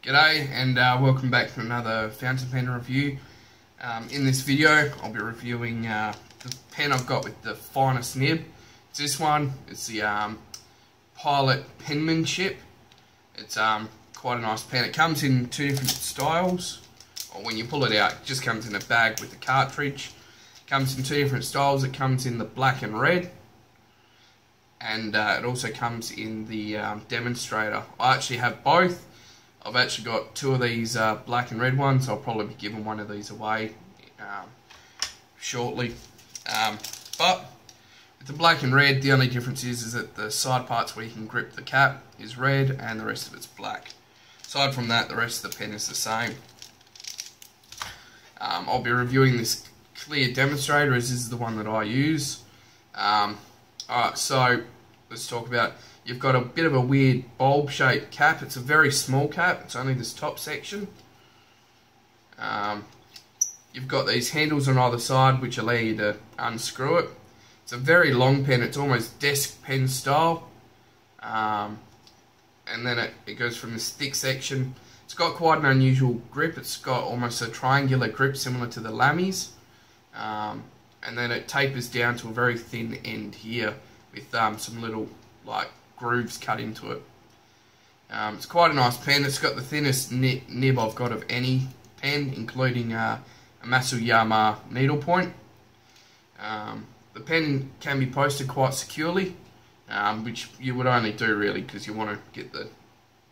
G'day and welcome back to another fountain pen review. In this video I'll be reviewing the pen I've got with the finest nib. It's this one. It's the Pilot Penmanship. It's quite a nice pen. It comes in two different styles, or when you pull it out it just comes in a bag with the cartridge. It comes in two different styles. It comes in the black and red, and it also comes in the demonstrator. I actually have both. I've actually got two of these black and red ones. I'll probably be giving one of these away shortly. But with the black and red, the only difference is that the side parts where you can grip the cap is red and the rest of it's black. Aside from that, the rest of the pen is the same. I'll be reviewing this clear demonstrator as this is the one that I use. Alright, so let's talk about, you've got a bit of a weird bulb shaped cap. It's a very small cap. It's only this top section. You've got these handles on either side which allow you to unscrew it. It's a very long pen. It's almost desk pen style. And then it goes from this thick section. It's got quite an unusual grip. It's got almost a triangular grip similar to the Lami's. And then it tapers down to a very thin end here with some little like grooves cut into it. It's quite a nice pen. It's got the thinnest nib I've got of any pen, including a Yamaha needlepoint. The pen can be posted quite securely, which you would only do really because you want to get the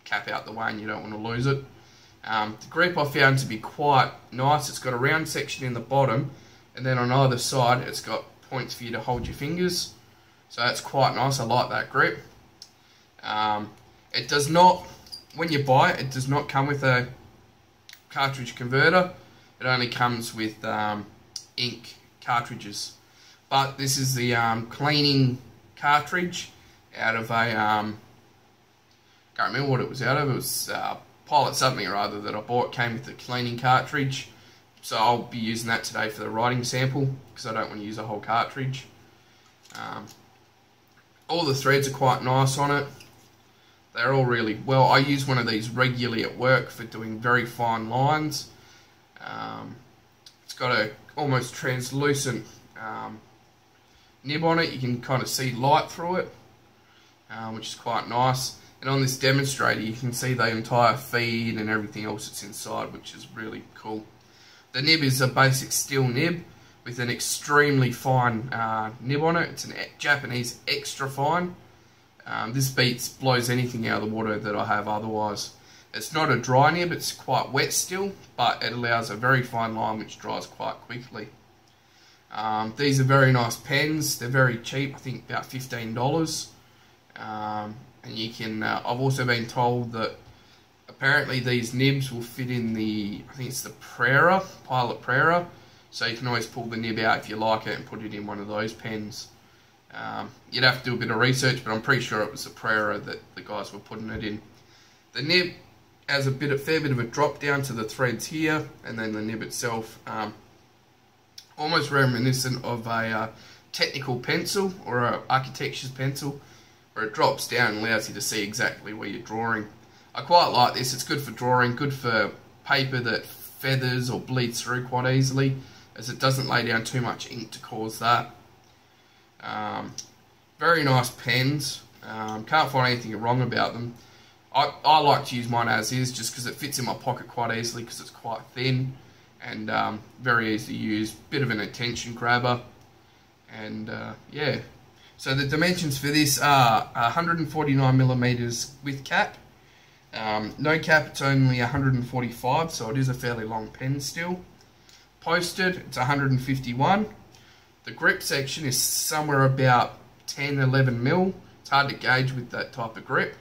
cap out the way and you don't want to lose it. The grip I found to be quite nice. It's got a round section in the bottom, and then on either side it's got points for you to hold your fingers. So that's quite nice. I like that grip. It does not, when you buy it, it does not come with a cartridge converter. It only comes with ink cartridges. But this is the cleaning cartridge out of a, can't remember what it was out of. It was Pilot something or other that I bought. It came with the cleaning cartridge. So I'll be using that today for the writing sample because I don't want to use a whole cartridge. All the threads are quite nice on it. They're all really well. I use one of these regularly at work for doing very fine lines. It's got a almost translucent nib on it. You can kind of see light through it, which is quite nice. And on this demonstrator you can see the entire feed and everything else that's inside, which is really cool. The nib is a basic steel nib with an extremely fine nib on it. It's a Japanese extra fine. This blows anything out of the water that I have otherwise. It's not a dry nib, it's quite wet still, but it allows a very fine line which dries quite quickly. These are very nice pens. They're very cheap, I think about $15. And you can, I've also been told that apparently these nibs will fit in the, I think it's the Pilot Prera, so you can always pull the nib out if you like it and put it in one of those pens. You'd have to do a bit of research, but I'm pretty sure it was the Prera that the guys were putting it in. The nib has a fair bit of a drop down to the threads here, and then the nib itself, almost reminiscent of a technical pencil or an architecture's pencil, where it drops down and allows you to see exactly where you're drawing. I quite like this. It's good for drawing, good for paper that feathers or bleeds through quite easily, as it doesn't lay down too much ink to cause that. Very nice pens. Can't find anything wrong about them. I like to use mine as is just because it fits in my pocket quite easily because it's quite thin and very easy to use. Bit of an attention grabber. And yeah. So the dimensions for this are 149mm with cap. No cap, it's only 145, so it is a fairly long pen still. Posted, it's 151. The grip section is somewhere about 10-11mm. It's hard to gauge with that type of grip.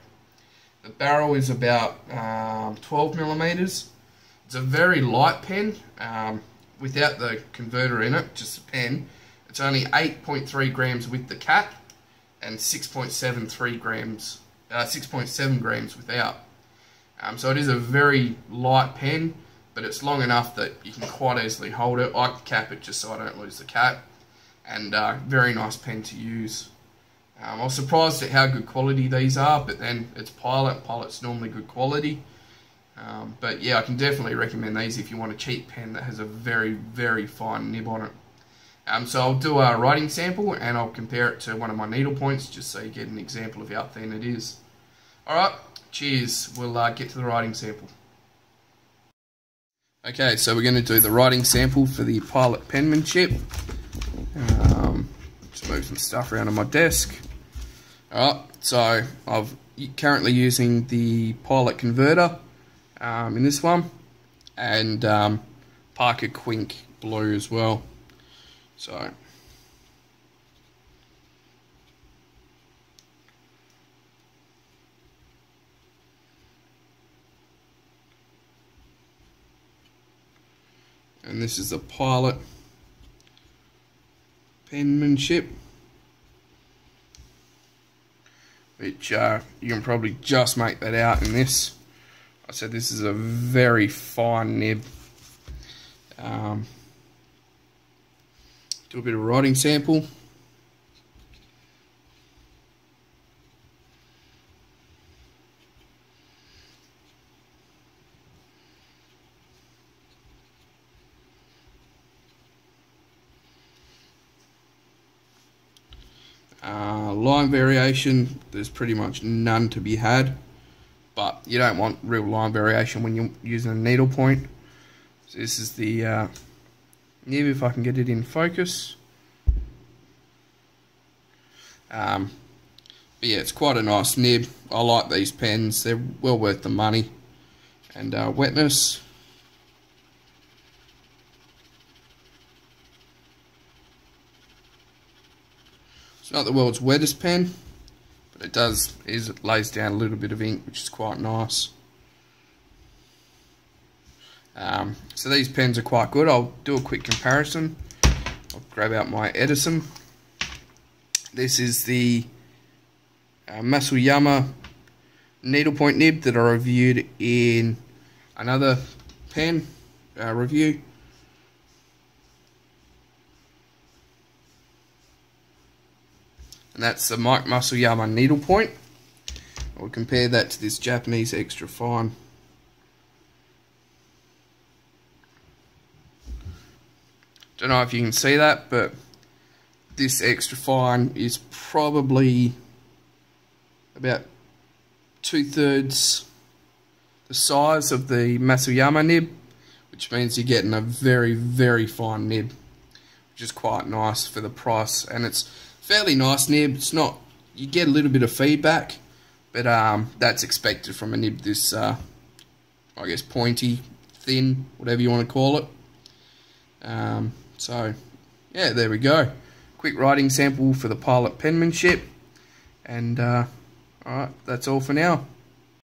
The barrel is about 12mm. It's a very light pen without the converter in it, just a pen. It's only 8.3 grams with the cap and 6.7 grams without. So it is a very light pen, but it's long enough that you can quite easily hold it. I cap it just so I don't lose the cap, and very nice pen to use. I was surprised at how good quality these are, but then it's Pilot. Pilot's normally good quality. But yeah, I can definitely recommend these if you want a cheap pen that has a very, very fine nib on it. So I'll do a writing sample and I'll compare it to one of my needle points just so you get an example of how thin it is. Alright, cheers. We'll get to the writing sample. Okay, so we're going to do the writing sample for the Pilot penmanship. Just move some stuff around on my desk. Alright, so I'm currently using the Pilot converter in this one, and Parker Quink blue as well. So and this is the Pilot penmanship, which you can probably just make that out in this. I said this is a very fine nib. Do a bit of writing sample. Line variation, there's pretty much none to be had, but you don't want real line variation when you're using a needlepoint. So this is the nib, if I can get it in focus. But yeah, it's quite a nice nib. I like these pens, they're well worth the money. And wetness. It's not the world's wettest pen, but it lays down a little bit of ink, which is quite nice. So these pens are quite good. I'll do a quick comparison. I'll grab out my Edison. This is the Masuyama needlepoint nib that I reviewed in another pen review. And that's the Mike Masuyama needlepoint. I'll compare that to this Japanese extra fine. Don't know if you can see that, but this extra fine is probably about 2/3 the size of the Masuyama nib, which means you're getting a very, very fine nib, which is quite nice for the price. And it's fairly nice nib. It's not, you get a little bit of feedback, but that's expected from a nib this, I guess, pointy, thin, whatever you want to call it. So yeah, there we go. Quick writing sample for the Pilot penmanship, and alright, that's all for now.